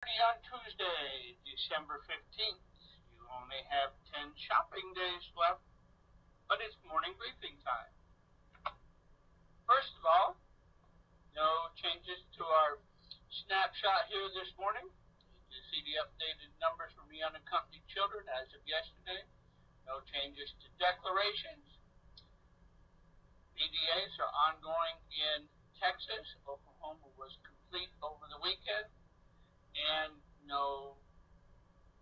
On Tuesday, December 15th. You only have 10 shopping days left, but it's morning briefing time. First of all, no changes to our snapshot here this morning. You see the updated numbers for the unaccompanied children as of yesterday. No changes to declarations. BDAs are ongoing in Texas. Oklahoma was complete over the weekend. And no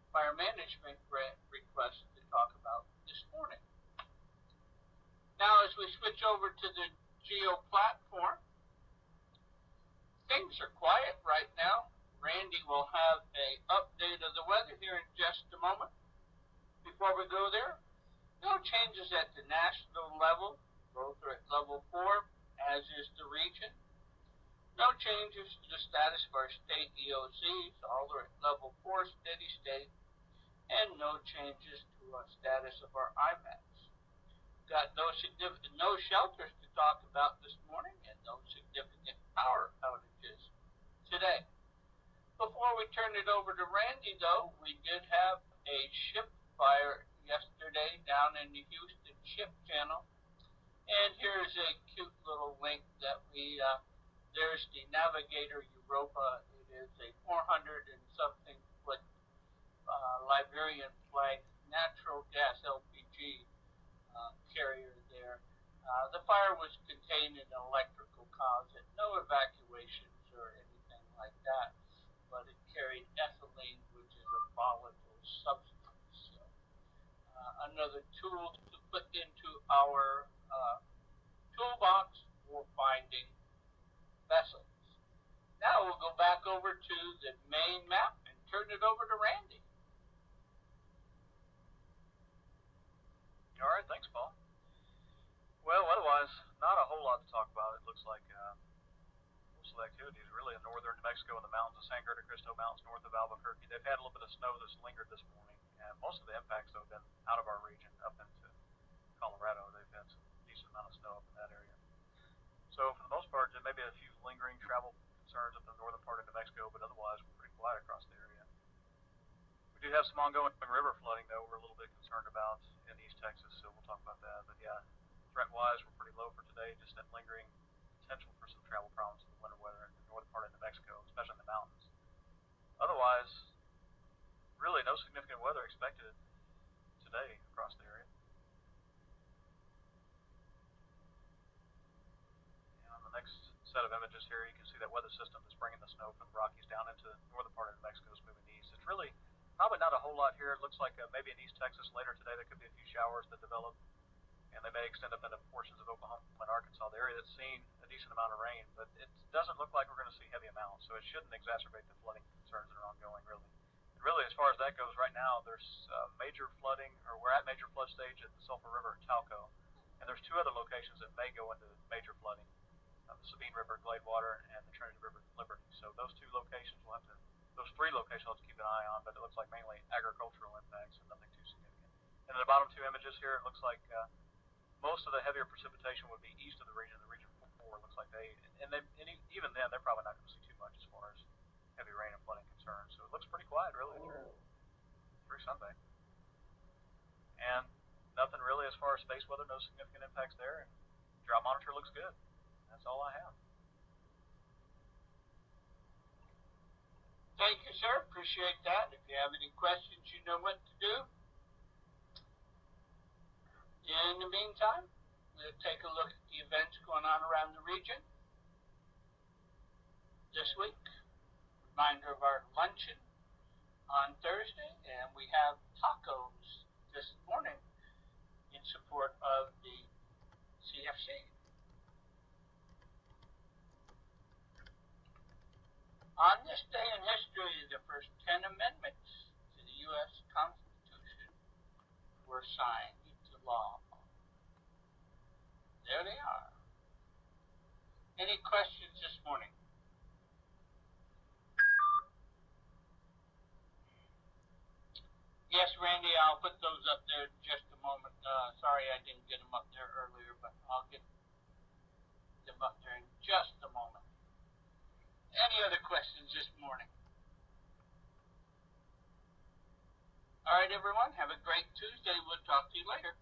fire management grant request to talk about this morning. Now, as we switch over to the Geo platform, things are quiet right now. Randy will have an update of the weather here in just a moment. Before we go there, no changes at the national level. Both are at level 4, as is the region. No changes to the status of our state EOCs. All are at level 4, steady state, and no changes to our status of our IMAX. Got no shelters to talk about this morning, and no significant power outages today. Before we turn it over to Randy, though, we did have a ship fire yesterday down in the Houston Ship Channel, and here's a cute little link that we. There's the Navigator Europa. It is a 400 and something foot Liberian flag natural gas LPG carrier there. The fire was contained in an electrical closet, no evacuations or anything like that, but it carried ethylene, which is a volatile substance. So, another tool to put into our toolbox for finding vessels. Now we'll go back over to the main map and turn it over to Randy. All right, thanks, Paul. Well, otherwise, not a whole lot to talk about. It looks like most of the activity is really in northern New Mexico in the mountains, the San Gerda Cristo Mountains north of Albuquerque. They've had a little bit of snow that's lingered this morning, and most of the impacts, though, have been out of our region up into Colorado. They've had some decent amount of snow up in that area. So for the most part, there may be a few lingering travel concerns up in the northern part of New Mexico, but otherwise we're pretty quiet across the area. We do have some ongoing river flooding, though, we're a little bit concerned about in East Texas, so we'll talk about that. But yeah, threat-wise, we're pretty low for today, just that lingering potential for some travel problems in the winter weather in the northern part of New Mexico, especially in the mountains. Otherwise, really no significant weather expected today across the area. Next set of images here, you can see that weather system that's bringing the snow from the Rockies down into the northern part of New Mexico is moving east. It's really probably not a whole lot here. It looks like maybe in East Texas later today there could be a few showers that develop, and they may extend up into portions of Oklahoma and Arkansas, the area that's seen a decent amount of rain, but it doesn't look like we're going to see heavy amounts, so it shouldn't exacerbate the flooding concerns that are ongoing, really. And really, as far as that goes, right now there's major flooding, or we're at major flood stage at the Sulphur River at Talco, and there's 2 other locations that may go into major flooding. The Sabine River, Gladewater, and the Trinity River, Liberty. So those 3 locations we'll have to keep an eye on, but it looks like mainly agricultural impacts and nothing too significant. And in the bottom 2 images here, it looks like most of the heavier precipitation would be east of the region 4. It looks like even then, they're probably not going to see too much as far as heavy rain and flooding concerns. So it looks pretty quiet, really, through Sunday. And nothing really as far as space weather, no significant impacts there, and drought monitor looks good. That's all I have. Thank you, sir. Appreciate that. If you have any questions, you know what to do. In the meantime, we'll take a look at the events going on around the region this week. Reminder of our luncheon on Thursday, and we have tacos this morning in support of the CFC. On this day in history, the first 10 amendments to the U.S. Constitution were signed into law. There they are. Any questions this morning? Yes, Randy, I'll put those up there in just a moment. Sorry I didn't get them up there earlier, but I'll get them up there in just a moment. Any other questions this morning? All right, everyone, have a great Tuesday. We'll talk to you later.